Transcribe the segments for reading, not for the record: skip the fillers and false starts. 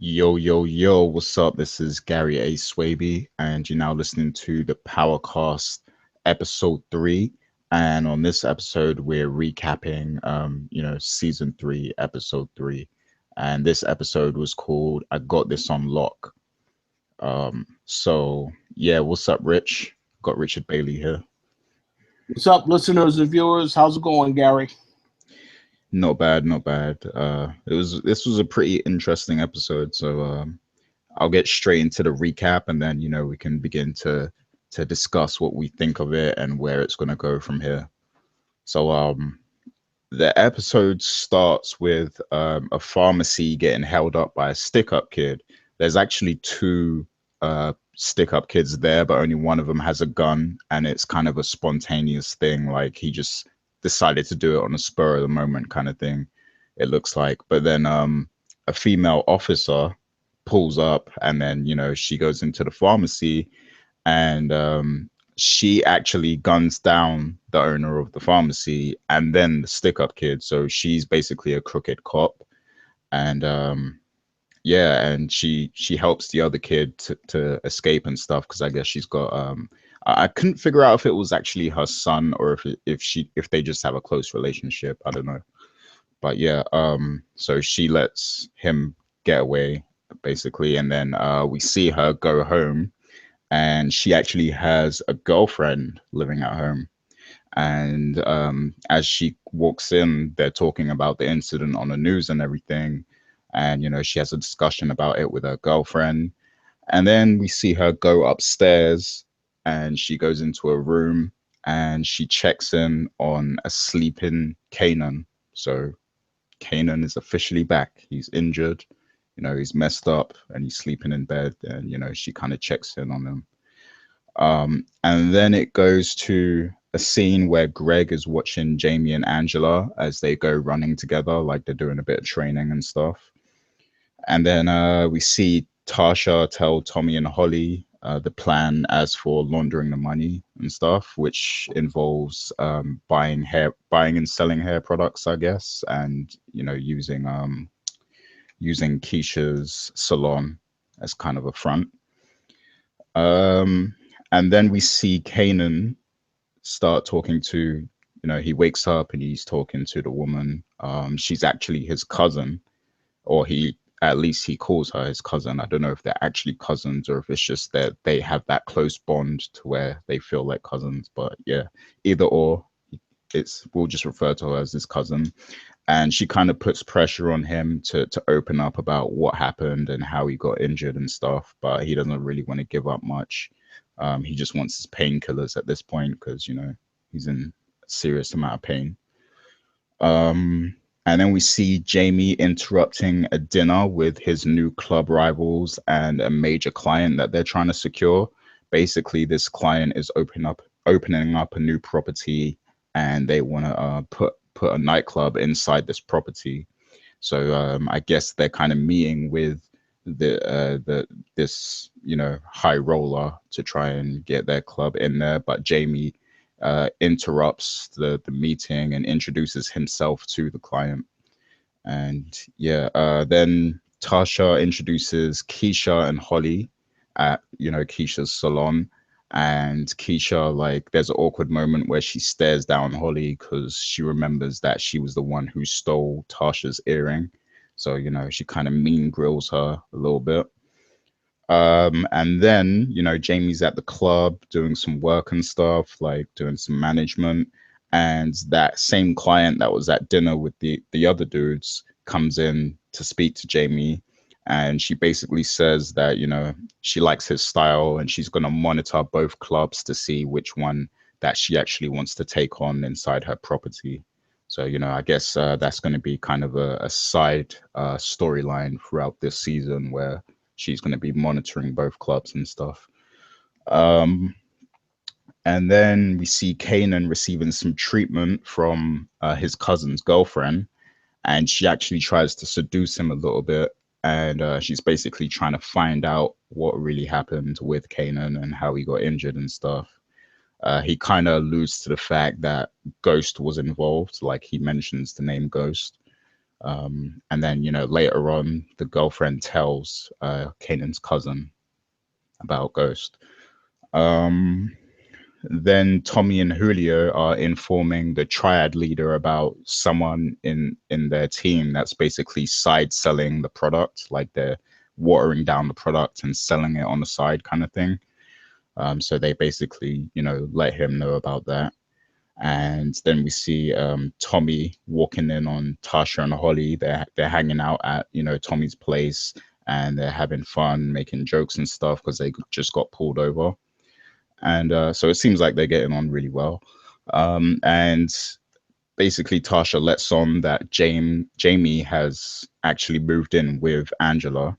Yo, yo, yo, what's up? This is Gary A. Swaby, and you're now listening to the Powercast episode 3. And on this episode, we're recapping, season 3, episode 3. And this episode was called I Got This on Lock. So, what's up, Rich? Got Richard Bailey here. What's up, listeners and viewers? How's it going, Gary? Not bad, not bad. This was a pretty interesting episode, so I'll get straight into the recap, and then we can begin to discuss what we think of it and where it's going to go from here. So the episode starts with a pharmacy getting held up by a stick-up kid. There's actually two stick-up kids there, but only one of them has a gun, and it's kind of a spontaneous thing. Like he just decided to do it on a spur of the moment kind of thing, it looks like. But then a female officer pulls up, and then she goes into the pharmacy, and she actually guns down the owner of the pharmacy and then the stick-up kid. So she's basically a crooked cop, and and she helps the other kid to escape and stuff, because I guess she's got I couldn't figure out if it was actually her son or if they just have a close relationship. I don't know. But so she lets him get away basically, and then we see her go home, and she actually has a girlfriend living at home. And as she walks in, they're talking about the incident on the news and everything, and she has a discussion about it with her girlfriend. And then we see her go upstairs, and she goes into a room, and she checks in on a sleeping Kanan. So Kanan is officially back. He's injured, he's messed up, and he's sleeping in bed, and she kind of checks in on him. And then it goes to a scene where Greg is watching Jamie and Angela as they go running together, like they're doing a bit of training and stuff. And then we see Tasha tell Tommy and Holly the plan as for laundering the money and stuff, which involves buying and selling hair products, I guess, and using Keisha's salon as kind of a front. And then we see Kanan start talking to, he wakes up and he's talking to the woman. She's actually his cousin, or at least he calls her his cousin. I don't know if they're actually cousins or if it's just that they have that close bond to where they feel like cousins. But yeah, either or, we'll just refer to her as his cousin. And she kind of puts pressure on him to open up about what happened and how he got injured and stuff. But he doesn't really want to give up much. He just wants his painkillers at this point because, he's in a serious amount of pain. And then we see Jamie interrupting a dinner with his new club rivals and a major client that they're trying to secure. Basically, this client is opening up a new property, and they want to put a nightclub inside this property. So I guess they're kind of meeting with this high roller to try and get their club in there. But Jamie interrupts the meeting and introduces himself to the client. And then Tasha introduces Keisha and Holly at Keisha's salon. And Keisha, like, there's an awkward moment where she stares down Holly because she remembers that she was the one who stole Tasha's earring. So, she kind of mean grills her a little bit. And then, Jamie's at the club doing some work and stuff, like doing some management. And that same client that was at dinner with the other dudes comes in to speak to Jamie. And she basically says that, she likes his style, and she's going to monitor both clubs to see which one that she actually wants to take on inside her property. So, I guess that's going to be kind of a side storyline throughout this season where she's going to be monitoring both clubs and stuff. And then we see Kanan receiving some treatment from his cousin's girlfriend, and she actually tries to seduce him a little bit. And she's basically trying to find out what really happened with Kanan and how he got injured and stuff. He kind of alludes to the fact that Ghost was involved, like he mentions the name Ghost. And then, later on, the girlfriend tells Kanan's cousin about Ghost. Um, then Tommy and Julio are informing the triad leader about someone in their team that's basically side selling the product, like they're watering down the product and selling it on the side kind of thing. So they basically, let him know about that. And then we see Tommy walking in on Tasha and Holly. They're hanging out at Tommy's place, and they're having fun, making jokes and stuff because they just got pulled over. And so it seems like they're getting on really well. And basically, Tasha lets on that Jamie has actually moved in with Angela.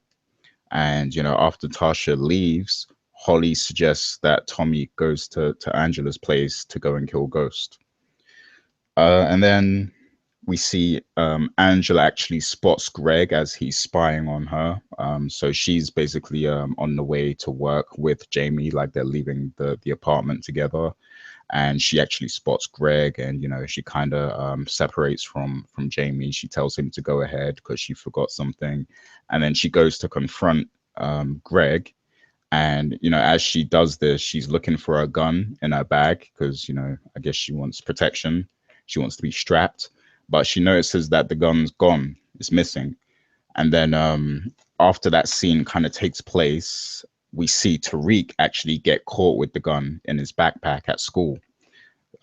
And after Tasha leaves, Holly suggests that Tommy goes to Angela's place to go and kill Ghost. And then we see Angela actually spots Greg as he's spying on her. So she's basically on the way to work with Jamie, like they're leaving the apartment together. And she actually spots Greg, and she kind of separates from Jamie. She tells him to go ahead because she forgot something, and then she goes to confront Greg. And as she does this, she's looking for a gun in her bag because I guess she wants protection. She wants to be strapped, but she notices that the gun's gone. It's missing. And then after that scene kind of takes place, we see Tariq actually get caught with the gun in his backpack at school.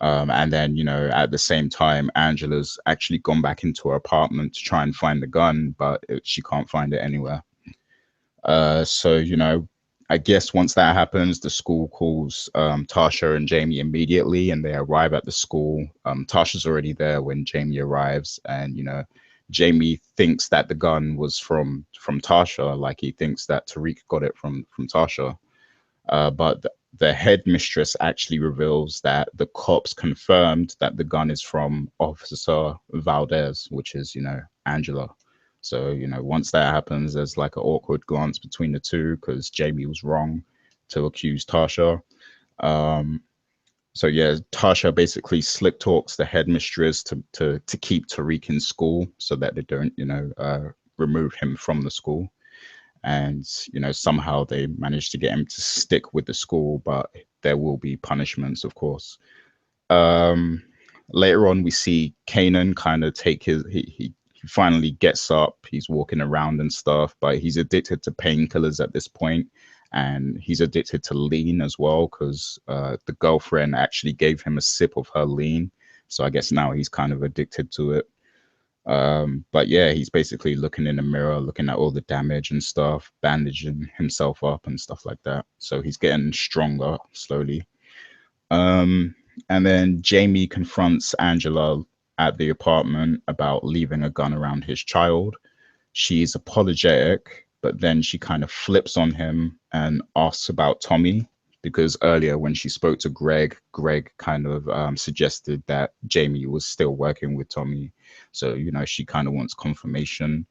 And then, at the same time, Angela's actually gone back into her apartment to try and find the gun, but she can't find it anywhere. So, I guess once that happens, the school calls Tasha and Jamie immediately, and they arrive at the school. Tasha's already there when Jamie arrives, and Jamie thinks that the gun was from Tasha, like he thinks that Tariq got it from Tasha. But the headmistress actually reveals that the cops confirmed that the gun is from Officer Valdez, which is Angela. So, once that happens, there's like an awkward glance between the two because Jamie was wrong to accuse Tasha. Um, so yeah, Tasha basically slick talks the headmistress to keep Tariq in school so that they don't, remove him from the school. And somehow they managed to get him to stick with the school, but there will be punishments, of course. Um, Later on, we see Kanan kind of take he finally gets up. He's walking around and stuff, but he's addicted to painkillers at this point, and he's addicted to lean as well because the girlfriend actually gave him a sip of her lean. So I guess now he's kind of addicted to it. But yeah, he's basically looking in the mirror, looking at all the damage and stuff, bandaging himself up and stuff like that. So he's getting stronger slowly. Um, and then Jamie confronts Angela at the apartment about leaving a gun around his child. She's apologetic, but then she kind of flips on him and asks about Tommy because earlier when she spoke to Greg kind of suggested that Jamie was still working with Tommy. So, she kind of wants confirmation.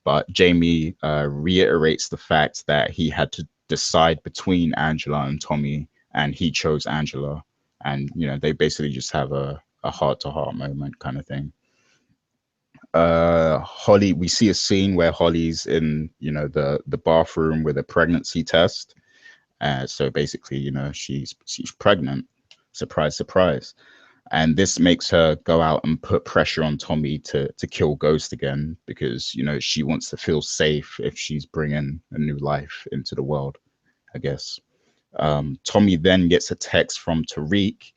But Jamie reiterates the fact that he had to decide between Angela and Tommy, and he chose Angela. And, they basically just have a heart to heart moment kind of thing. Holly, we see a scene where Holly's in the bathroom with a pregnancy test. So basically, she's pregnant. Surprise, surprise. And this makes her go out and put pressure on Tommy to kill Ghost again because she wants to feel safe if she's bringing a new life into the world, I guess. Tommy then gets a text from Tariq,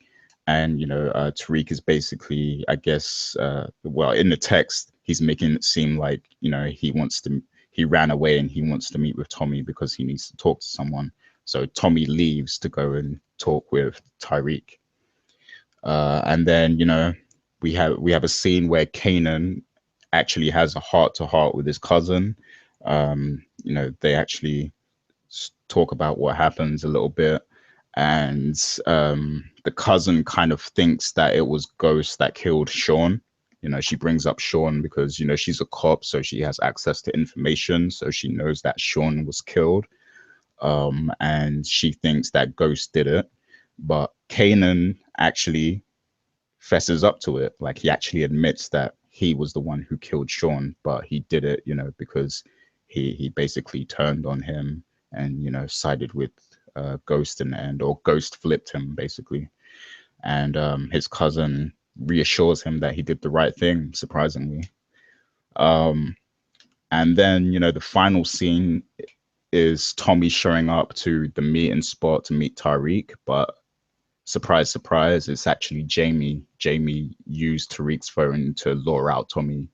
and Tariq is basically, I guess, well, in the text, he's making it seem like he ran away and he wants to meet with Tommy because he needs to talk to someone. So Tommy leaves to go and talk with Tariq. And then we have a scene where Kanan actually has a heart to heart with his cousin. They actually talk about what happens a little bit, and the cousin kind of thinks that it was Ghost that killed Sean. She brings up Sean because she's a cop, so she has access to information, so she knows that Sean was killed. And she thinks that Ghost did it, but Kanan actually fesses up to it. Like he actually admits that he was the one who killed Sean, but he did it, because he basically turned on him and sided with Ghost in the end, or Ghost flipped him basically. And his cousin reassures him that he did the right thing, surprisingly. Um, and then the final scene is Tommy showing up to the meeting spot to meet Tariq, but surprise, surprise, it's actually Jamie. Jamie used Tariq's phone to lure out Tommy.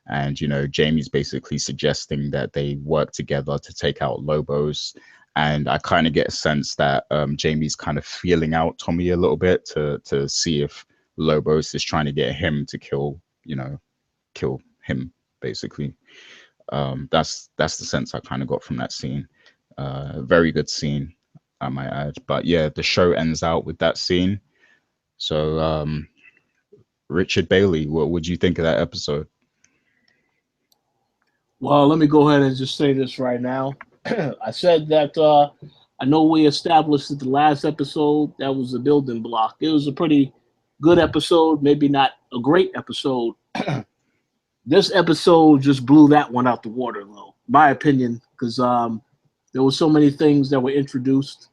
And, Jamie's basically suggesting that they work together to take out Lobos. And I kind of get a sense that Jamie's kind of feeling out Tommy a little bit to see if Lobos is trying to get him to kill him, basically. That's the sense I kind of got from that scene. Very good scene, I might add. But yeah, the show ends out with that scene. So, Richard Bailey, what would you think of that episode? Well, let me go ahead and just say this right now. I said that I know we established that the last episode, that was a building block. It was a pretty good episode, maybe not a great episode. This episode just blew that one out the water, though, my opinion, because there were so many things that were introduced.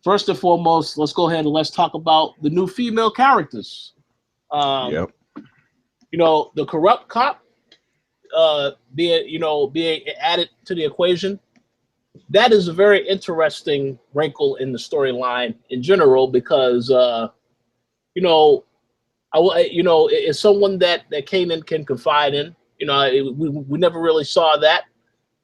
First and foremost, let's go ahead and let's talk about the new female characters. Yep. The corrupt cop being added to the equation. That is a very interesting wrinkle in the storyline in general because it's someone that Kanan can confide in. We never really saw that.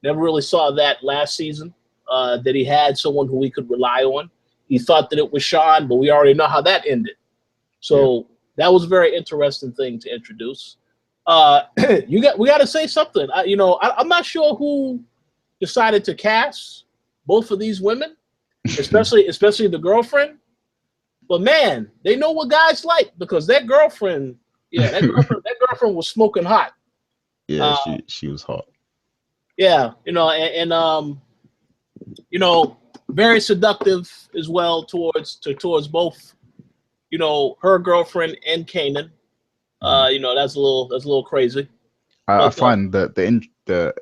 Never really saw that last season, that he had someone who he could rely on. He thought that it was Sean, but we already know how that ended. So that was a very interesting thing to introduce. We got to say something. I'm not sure who decided to cast both of these women, especially the girlfriend. But man, they know what guys like because that girlfriend was smoking hot. Yeah, she was hot. Yeah, very seductive as well towards both, her girlfriend and Kanan. That's a little crazy. I find that the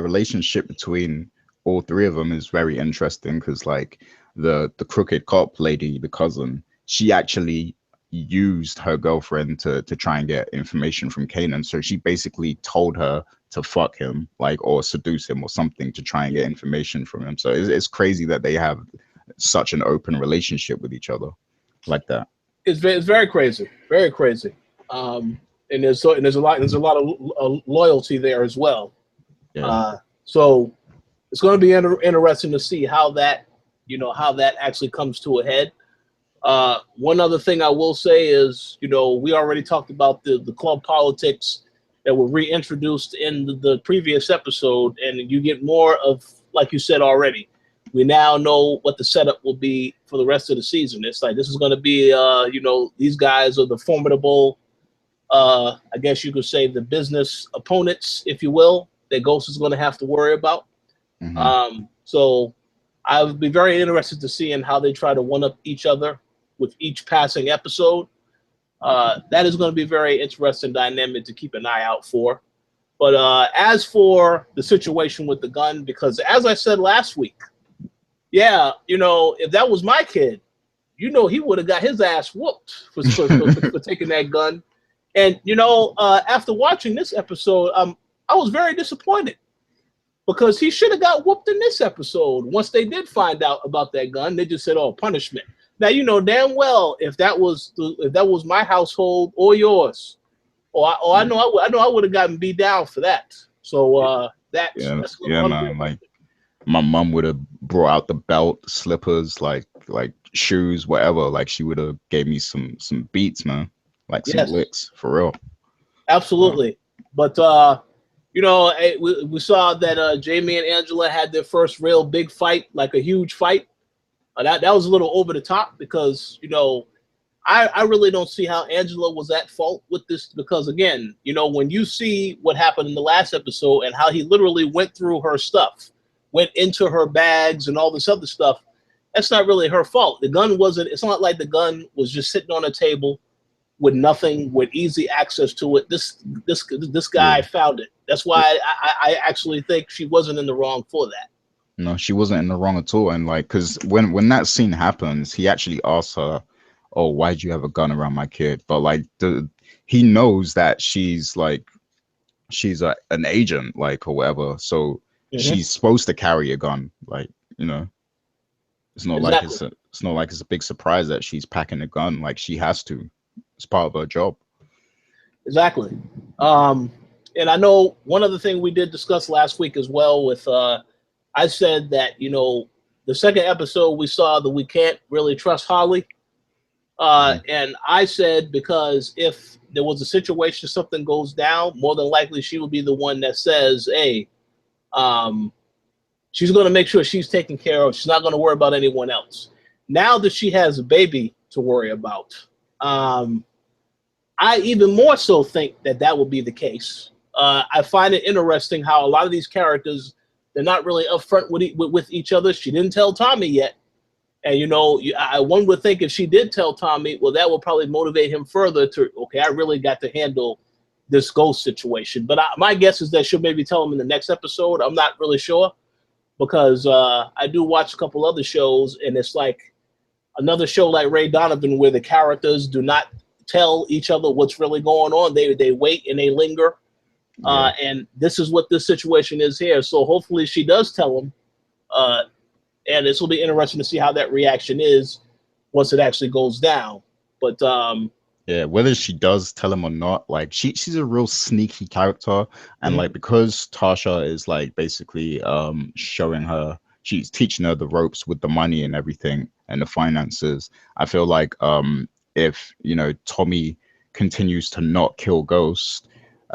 relationship between all three of them is very interesting because, like, the crooked cop lady, the cousin, she actually used her girlfriend to try and get information from Kanan. So she basically told her to fuck him, like, or seduce him or something to try and get information from him. So it's crazy that they have such an open relationship with each other like that. It's very crazy, very crazy. And there's a lot of loyalty there as well. Yeah. So it's going to be interesting to see how that actually comes to a head. One other thing I will say is, we already talked about the club politics that were reintroduced in the previous episode, and you get more of, like you said already, we now know what the setup will be for the rest of the season. It's like this is going to be, these guys are the formidable, I guess you could say, the business opponents, if you will, that Ghost is going to have to worry about. Mm-hmm. So I would be very interested to see in how they try to one-up each other with each passing episode. That is going to be a very interesting dynamic to keep an eye out for. But as for the situation with the gun, because as I said last week, if that was my kid, he would have got his ass whooped for taking that gun. And, after watching this episode, I was very disappointed because he should have got whooped in this episode. Once they did find out about that gun, they just said, "Oh, punishment." Now, damn well if that was my household or yours, I know I would have gotten beat down for that. So that's man. Like, my mom would have brought out the belt, slippers, like shoes, whatever. Like, she would have gave me some beats, man. Like some licks, for real. Absolutely. But we saw that Jamie and Angela had their first real big fight, like a huge fight. That was a little over the top because I really don't see how Angela was at fault with this because, again, when you see what happened in the last episode and how he literally went through her stuff, went into her bags and all this other stuff, that's not really her fault. The gun wasn't. It's not like the gun was just sitting on a table with nothing, with easy access to it. This guy Yeah. found it. That's why I actually think she wasn't in the wrong for that. No, she wasn't in the wrong at all. And like, because when that scene happens, he actually asks her, "Oh, why'd you have a gun around my kid?" But like, he knows that she's like an agent, like, or whatever. So Hmm. she's supposed to carry a gun. Like, you know, Exactly. it's not like it's a big surprise that she's packing a gun. Like, she has to. It's part of her job. Exactly. Um, and I know one other thing we did discuss last week as well with I said that, the second episode we saw that we can't really trust Holly. Mhm. And I said because if there was a situation, something goes down, more than likely she will be the one that says, hey, um, she's going to make sure she's taken care of. She's not going to worry about anyone else. Now that she has a baby to worry about, um, I even more so think that that will be the case. I find it interesting how a lot of these characters, they're not really upfront with each other. She didn't tell Tommy yet. And, one would think if she did tell Tommy, well, that will probably motivate him further to, okay, I really got to handle this ghost situation. But my guess is that she'll maybe tell him in the next episode. I'm not really sure because I do watch a couple other shows, and it's like another show like Ray Donovan where the characters do not tell each other what's really going on. They wait and they linger. Yeah. And this is what this situation is here. So hopefully she does tell him. And this will be interesting to see how that reaction is once it actually goes down. But Yeah, whether she does tell him or not, like she's a real sneaky character, and mhm. like because Tasha is like basically showing her, she's teaching her the ropes with the money and everything and the finances. I feel like if Tommy continues to not kill Ghost,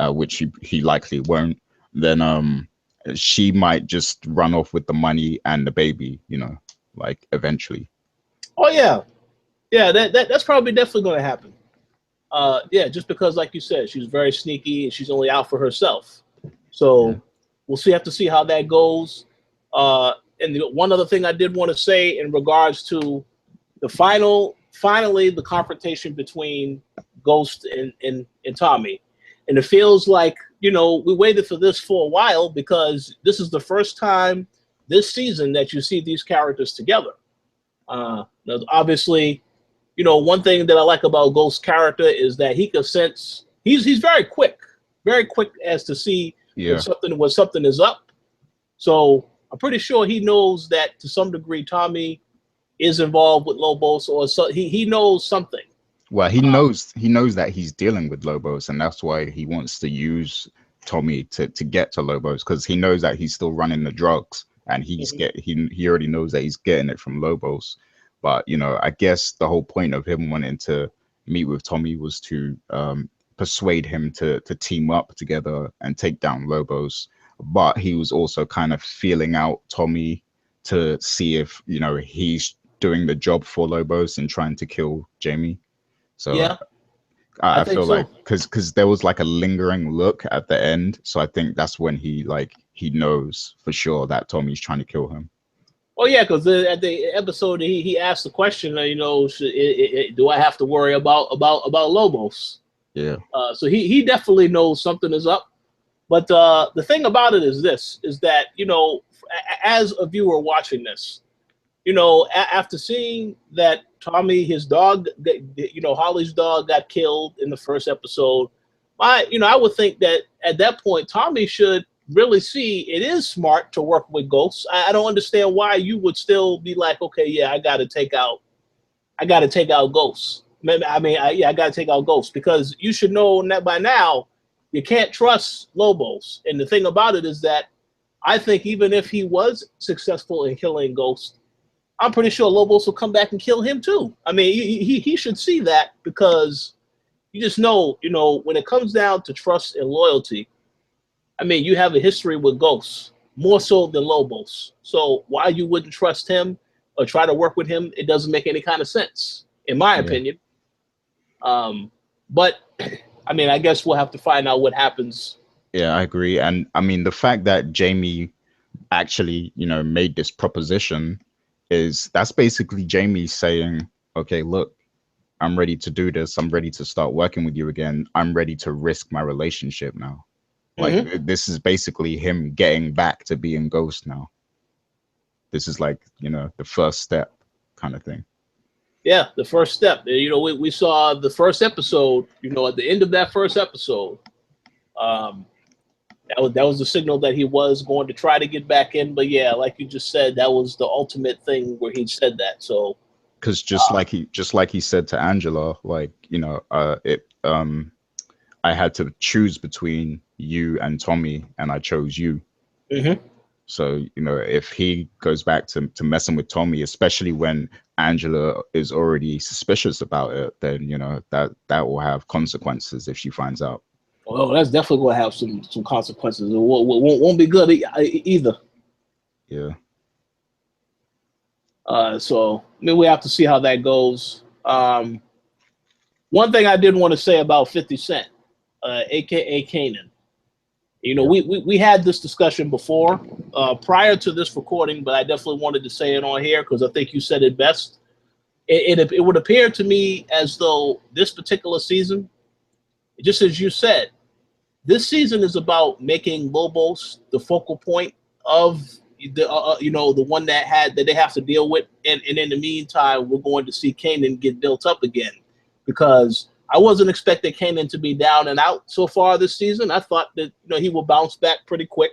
which he likely won't, then she might just run off with the money and the baby, like eventually. Oh yeah, yeah, that's probably definitely going to happen. Yeah, just because, like you said, she's very sneaky and she's only out for herself. Yeah. So we'll have to see how that goes. And one other thing I did want to say in regards to the finally the confrontation between Ghost and Tommy, and it feels like we waited for this for a while because this is the first time this season that you see these characters together. Obviously, one thing that I like about Ghost's character is that he can sense. He's very quick as to see Yeah. when something is up. So I'm pretty sure he knows that to some degree Tommy is involved with Lobos, or so he knows something. Well, Uh, he knows that he's dealing with Lobos, and that's why he wants to use Tommy to get to Lobos, because he knows that he's still running the drugs, and mhm. he already knows that he's getting it from Lobos. But I guess the whole point of him wanting to meet with Tommy was to persuade him to team up together and take down Lobos. But he was also kind of feeling out Tommy to see if he's doing the job for Lobos and trying to kill Jamie. So Yeah, I I think feel like so. because there was like a lingering look at the end, so I think that's when he knows for sure that Tommy's trying to kill him. Oh yeah, because at the episode he asked the question, do I have to worry about Lobos? Yeah, So he definitely knows something is up. But the thing about it is this: is that as a viewer watching this, after seeing that Tommy, his dog, Holly's dog got killed in the first episode, I would think that at that point, Tommy should really see it is smart to work with ghosts. I don't understand why you would still be like, okay, yeah, I got to take out ghosts. I got to take out ghosts because you should know that by now you can't trust Lobos. And the thing about it is that I think even if he was successful in killing ghosts, I'm pretty sure Lobos will come back and kill him too. I mean, he should see that because you just know, when it comes down to trust and loyalty, I mean, you have a history with ghosts more so than Lobos. So why you wouldn't trust him or try to work with him, it doesn't make any kind of sense, in my yeah, opinion. But I mean, I guess we'll have to find out what happens. yeah. I agree, and I mean the fact that Jamie actually made this proposition that's basically Jamie saying, okay, look, I'm ready to do this. I'm ready to start working with you again. I'm ready to risk my relationship now. Like Mm-hmm. this is basically him getting back to being Ghost now. This is like, the first step kind of thing. Yeah, the first step. We saw the first episode. At the end of that first episode, um, that was the signal that he was going to try to get back in. But yeah, like you just said, that was the ultimate thing where he said that. So Because uh, just like he said to Angela, like, I had to choose between you and Tommy, and I chose you. mhm. So, if he goes back to messing with Tommy, especially when Angela is already suspicious about it, then, that will have consequences if she finds out. Well, that's definitely going to have some consequences. It won't be good either. Yeah. So I mean, we have to see how that goes. One thing I did want to say about 50 Cent, aka Kanan. Yeah. We had this discussion before, prior to this recording, but I definitely wanted to say it on here because I think you said it best. It would appear to me as though this particular season, just as you said, this season is about making Lobos the focal point of the one that they have to deal with, and in the meantime, we're going to see Kanan get built up again, because I wasn't expecting Kanan to be down and out so far this season. I thought that he will bounce back pretty quick,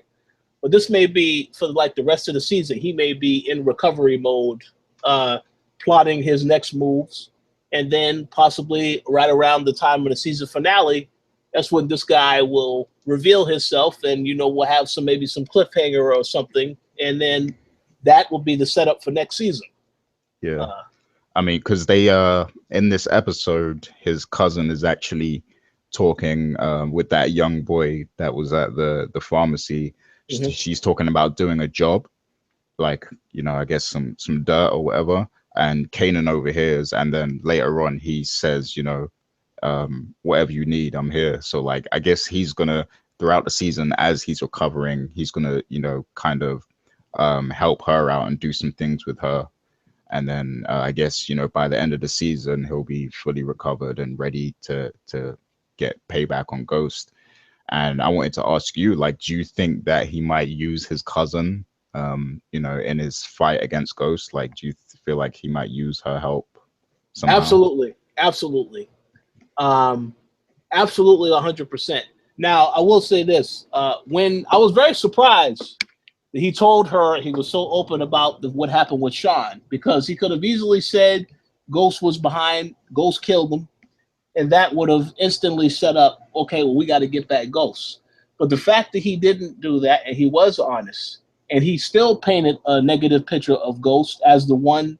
but this may be for like the rest of the season. He may be in recovery mode, uh, plotting his next moves, and then possibly right around the time of the season finale, that's when this guy will reveal himself, and we'll have maybe some cliffhanger or something, and then that will be the setup for next season. Yeah. Uh, I mean, because in this episode, his cousin is actually talking with that young boy that was at the pharmacy. mhm. She's talking about doing a job, like, I guess some dirt or whatever. And Kanan overhears, and then later on he says, whatever you need, I'm here. So like, I guess he's gonna, throughout the season, as he's recovering, he's gonna, kind of help her out and do some things with her. And then I guess, by the end of the season, he'll be fully recovered and ready to get payback on Ghost. And I wanted to ask you, like, do you think that he might use his cousin, in his fight against Ghost? Like, do you feel like he might use her help somehow? Absolutely, absolutely, um, absolutely, 100%. Now, I will say this: when I was very surprised that he told her he was so open about what happened with Sean, because he could have easily said Ghost was behind, Ghost killed him, and that would have instantly set up, okay, well, we got to get back Ghost. But the fact that he didn't do that, and he was honest, and he still painted a negative picture of Ghost as the one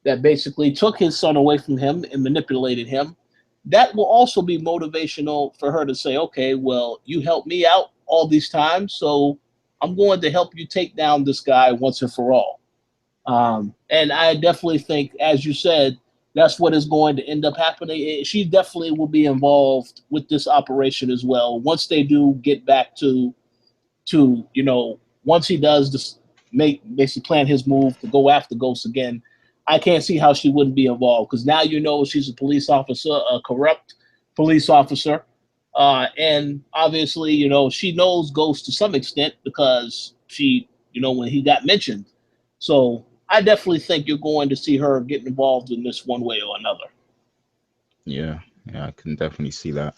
that basically took his son away from him and manipulated him, that will also be motivational for her to say, okay, well, you helped me out all these times, so I'm going to help you take down this guy once and for all. And I definitely think, as you said, that's what is going to end up happening. She definitely will be involved with this operation as well. Once they do get back to once he does this, basically plan his move to go after Ghost again, I can't see how she wouldn't be involved, because now she's a police officer, a corrupt police officer, and obviously she knows Ghost to some extent because she when he got mentioned. So I definitely think you're going to see her get involved in this one way or another. Yeah, yeah, I can definitely see that.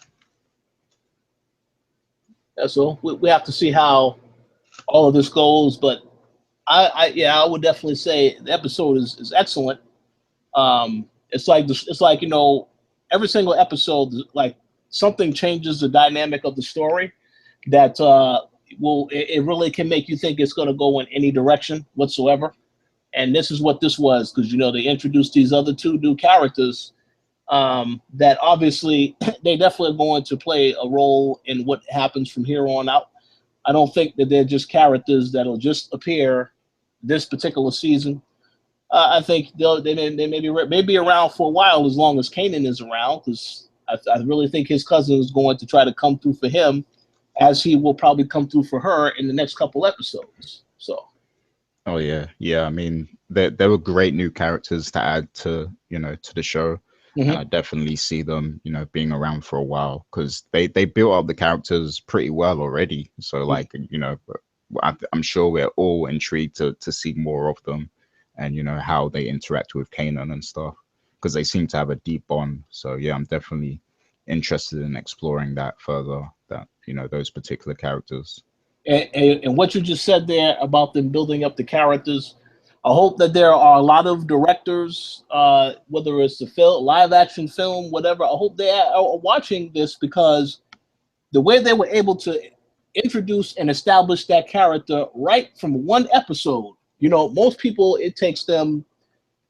Yeah, so we have to see how all of this goes, but yeah, I would definitely say the episode is excellent. It's like every single episode, like, something changes the dynamic of the story that it really can make you think it's going to go in any direction whatsoever. And this is what this was, because they introduced these other two new characters, that obviously they definitely are going to play a role in what happens from here on out. I don't think that they're just characters that'll just appear this particular season. I think they may be around for a while, as long as Kanan is around, because I really think his cousin is going to try to come through for him, as he will probably come through for her in the next couple episodes. So Oh yeah, yeah. I mean, there were great new characters to add to the show. and Hmm. I definitely see them, being around for a while because they built up the characters pretty well already. So like, I'm sure we're all intrigued to see more of them, and how they interact with Kanan and stuff because they seem to have a deep bond. So yeah, I'm definitely interested in exploring that further. That those particular characters. And what you just said there about them building up the characters, I hope that there are a lot of directors, whether it's the film, live action film, whatever. I hope they are watching this because the way they were able to introduce and establish that character right from one episode. Most people, it takes them,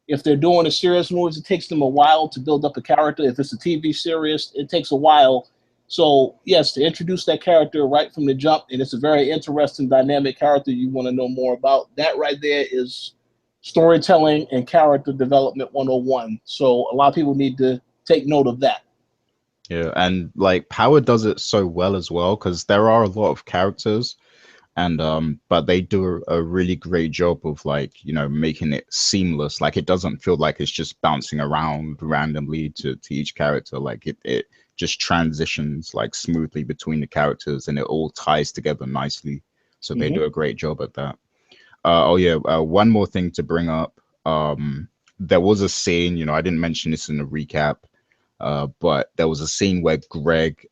if they're doing a serious movies, it takes them a while to build up a character. If it's a TV series, it takes a while. So yes, to introduce that character right from the jump, and it's a very interesting, dynamic character you want to know more about. That right there is storytelling and character development 101. So a lot of people need to take note of that. Yeah, and like Power does it so well as well because there are a lot of characters, and but they do a really great job of like making it seamless. Like it doesn't feel like it's just bouncing around randomly to each character. Like it just transitions like smoothly between the characters, and it all ties together nicely. So they Hmm. do a great job at that. Oh yeah, one more thing to bring up. There was a scene, I didn't mention this in the recap, but there was a scene where Greg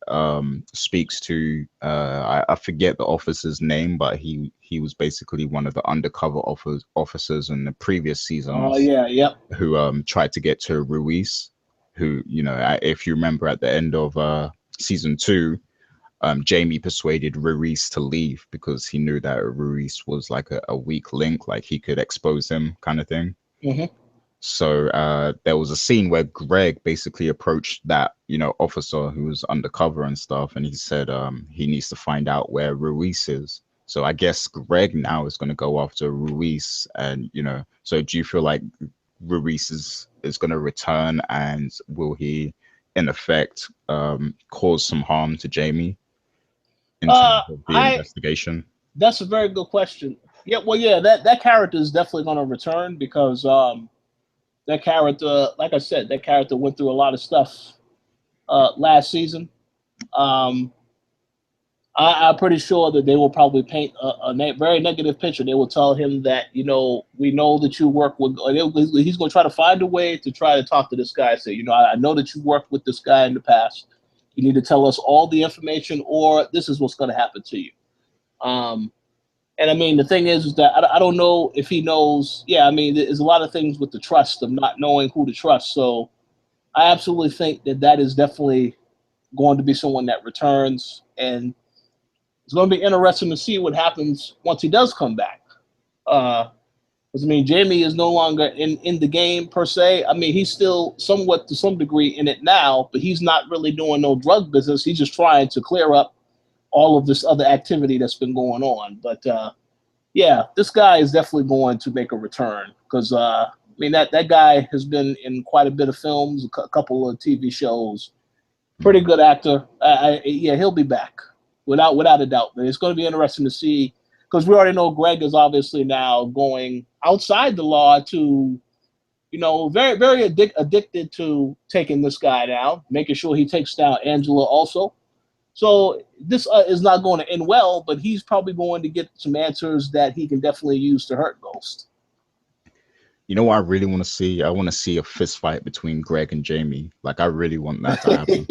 speaks to I forget the officer's name, but he was basically one of the undercover officers in the previous Oh seasons yeah, yep. who tried to get to Ruiz, who if you remember at the end of season 2, Jamie persuaded Ruiz to leave because he knew that Ruiz was like a weak link, like he could expose him, kind of thing. Hmm. So there was a scene where Greg basically approached that, officer who was undercover and stuff, and he said he needs to find out where Ruiz is. So I guess Greg now is going to go after Ruiz, and so do you feel like Ruiz is going to return, and will he, in effect, cause some harm to Jamie in Uh, terms of the I investigation? That's a very good question. Yeah, well, yeah, that character is definitely going to return because that character, like I said, that character went through a lot of stuff last season. Um, I'm pretty sure that they will probably paint a very negative picture. They will tell him that we know that you work with. He's going to try to find a way to try to talk to this guy. Say, I know that you worked with this guy in the past. You need to tell us all the information, or this is what's going to happen to you. Um, And I mean, the thing is that I don't know if he knows. Yeah, I mean, there's a lot of things with the trust of not knowing who to trust. So I absolutely think that that is definitely going to be someone that returns, and it's going to be interesting to see what happens once he does come back. Because I mean, Jamie is no longer in the game per se. I mean, he's still somewhat to some degree in it now, but he's not really doing no drug business. He's just trying to clear up all of this other activity that's been going on. But yeah, this guy is definitely going to make a return because I mean that guy has been in quite a bit of films, a couple of TV shows. Pretty Mhm. good actor. Yeah, he'll be back without a doubt. But it's going to be interesting to see because we already know Greg is obviously now going outside the law to very very addicted to taking this guy down, making sure he takes down Angela also. So this is not going to end well, but he's probably going to get some answers that he can definitely use to hurt Ghost. You know what I really want to see? I want to see a fist fight between Greg and Jamie. Like I really want that to happen.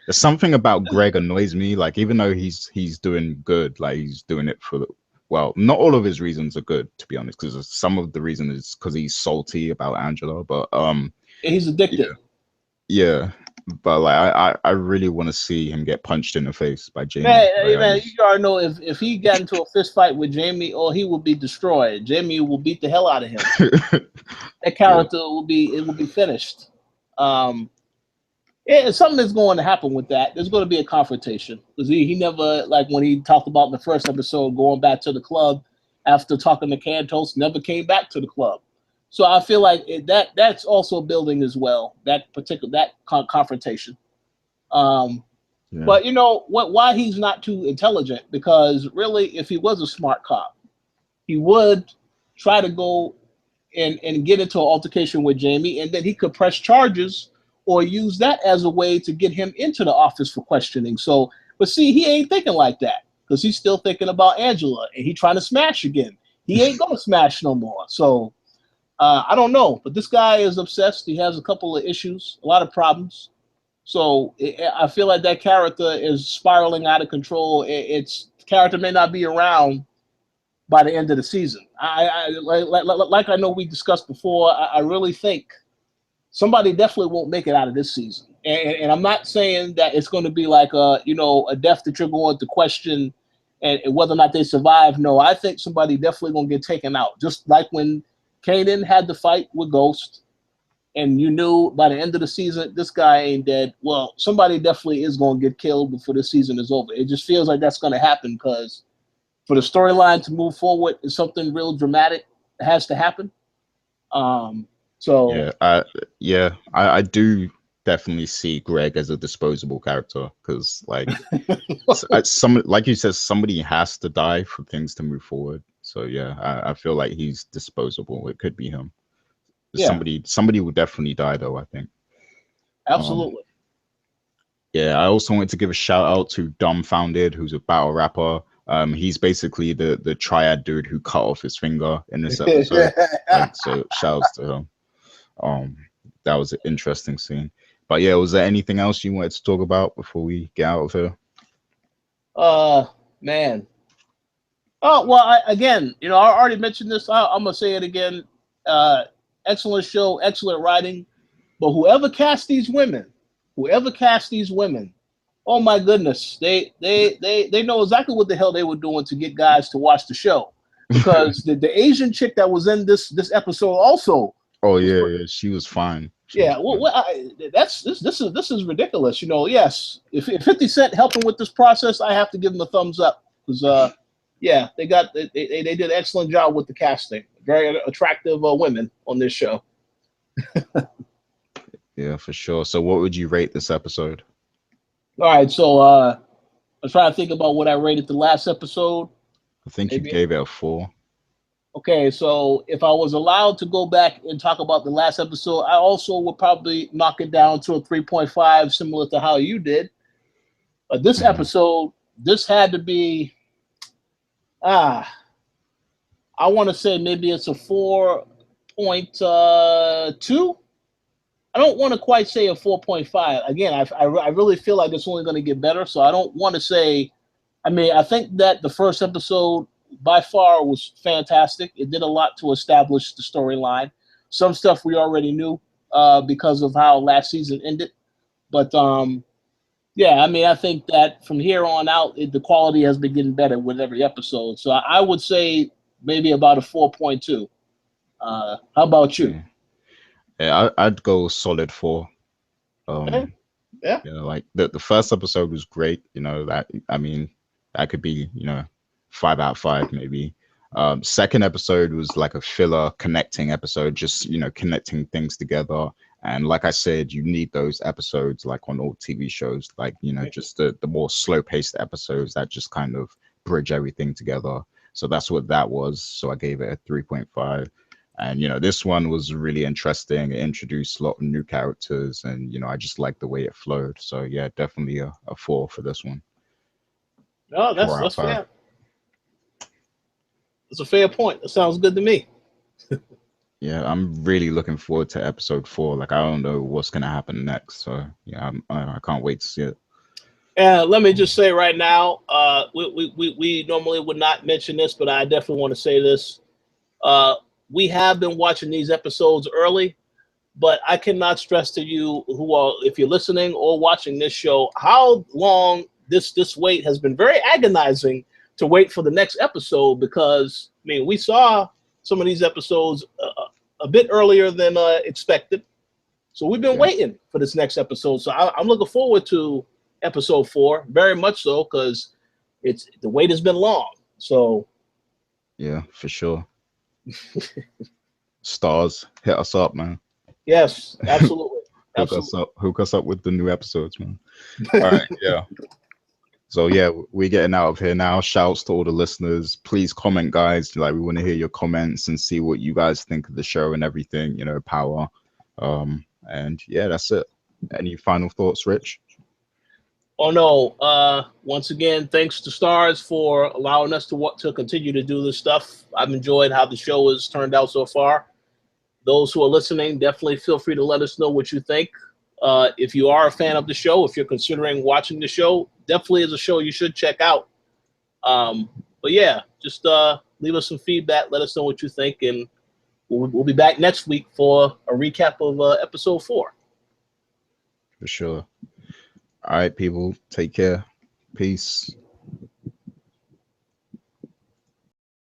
There's something about Greg annoys me. Like even though he's doing good, like he's doing it for the well, not all of his reasons are good to be honest, because some of the reason is because he's salty about Angela. But He's yeah, addicted. yeah. But like I really want to see him get punched in the face by Jamie. Man, man, you already know if he got into a fist fight with Jamie, oh, he will be destroyed. Jamie will beat the hell out of him. That Yeah. character will be finished. Um, yeah, something is going to happen with that. There's going to be a confrontation because he never like when he talked about in the first episode going back to the club after talking to Cantos, never came back to the club. So I feel like that's also building as well. That confrontation. Um, Yeah. but you know what? Why he's not too intelligent? Because really, if he was a smart cop, he would try to go. and get into an altercation with Jamie, and then he could press charges or use that as a way to get him into the office for questioning. So, but see, he ain't thinking like that because he's still thinking about Angela and he trying to smash again. He ain't gonna smash no more. So I don't know, but this guy is obsessed. He has a couple of issues, a lot of problems. So I feel like that character is spiraling out of control. Its character may not be around by the end of the season. Like I know we discussed before. I really think somebody definitely won't make it out of this season. And I'm not saying that it's going to be like a death that you're going to question and whether or not they survive. No, I think somebody definitely going to get taken out. Just like when Kanan had the fight with Ghost, and you knew by the end of the season this guy ain't dead. Well, somebody definitely is going to get killed before the season is over. It just feels like that's going to happen because for the storyline to move forward, is something real dramatic has to happen. So I do definitely see Greg as a disposable character because, like, like you said, somebody has to die for things to move forward. So yeah, I feel like he's disposable. It could be him. Yeah. Somebody will definitely die though, I think. Absolutely. Yeah, I also wanted to give a shout out to Dumbfounded, who's a battle rapper. He's basically the triad dude who cut off his finger in this episode. So shouts to him. That was an interesting scene. But yeah, was there anything else you wanted to talk about before we get out of here? Man. Oh well, again, I already mentioned this. I'm gonna say it again. Excellent show, excellent writing. But whoever cast these women, oh my goodness, they know exactly what the hell they were doing to get guys to watch the show. Because the Asian chick that was in this episode also. Oh yeah, she was fine. This is ridiculous. Yes, if 50 Cent helping with this process, I have to give him a thumbs up because they did an excellent job with the casting. Very attractive women on this show. Yeah, for sure. So what would you rate this episode? All right, so I'm trying to think about what I rated the last episode. I think you gave it a 4. Okay, so if I was allowed to go back and talk about the last episode, I also would probably knock it down to a 3.5, similar to how you did. But this episode, this had to be, I want to say maybe it's a 4.2. I don't want to quite say a 4.5. Again, I really feel like it's only going to get better, so I don't want to say. I think that the first episode by far was fantastic. It did a lot to establish the storyline. Some stuff we already knew because of how last season ended. But I think that from here on out, the quality has been getting better with every episode. So I would say maybe about a 4.2. How about you? Yeah, I'd go solid 4. Yeah. Like the first episode was great. That could be 5 out of 5 maybe. Second episode was like a filler connecting episode, just connecting things together. And like I said, you need those episodes like on all TV shows, like just the more slow paced episodes that just kind of bridge everything together. So that's what that was. So I gave it a 3.5. And this one was really interesting. It introduced a lot of new characters, and I just like the way it flowed. So yeah, definitely a 4 for this one. No, that's fair. That's a fair point. That sounds good to me. Yeah, I'm really looking forward to episode 4. Like, I don't know what's gonna happen next. So yeah, I can't wait to see it. Let me just say right now, we normally would not mention this, but I definitely want to say this. We have been watching these episodes early, but I cannot stress to you if you're listening or watching this show, how long this wait has been very agonizing to wait for the next episode because, we saw some of these episodes a bit earlier than expected. So we've been waiting for this next episode. So I'm looking forward to episode 4, very much so, because the wait has been long. So yeah, for sure. Stars, hit us up, man. Yes, absolutely. Hook us up with the new episodes, man. All right, yeah. So yeah, we're getting out of here now. Shouts to all the listeners. Please comment, guys. Like, we want to hear your comments and see what you guys think of the show and everything. You know, power. And yeah, that's it. Any final thoughts, Rich? Oh no! Once again, thanks to Stars for allowing us to continue to do this stuff. I've enjoyed how the show has turned out so far. Those who are listening, definitely feel free to let us know what you think. If you are a fan of the show, if you're considering watching the show, definitely is a show you should check out. But yeah, just leave us some feedback. Let us know what you think, and we'll be back next week for a recap of episode 4. For sure. All right, people. Take care. Peace.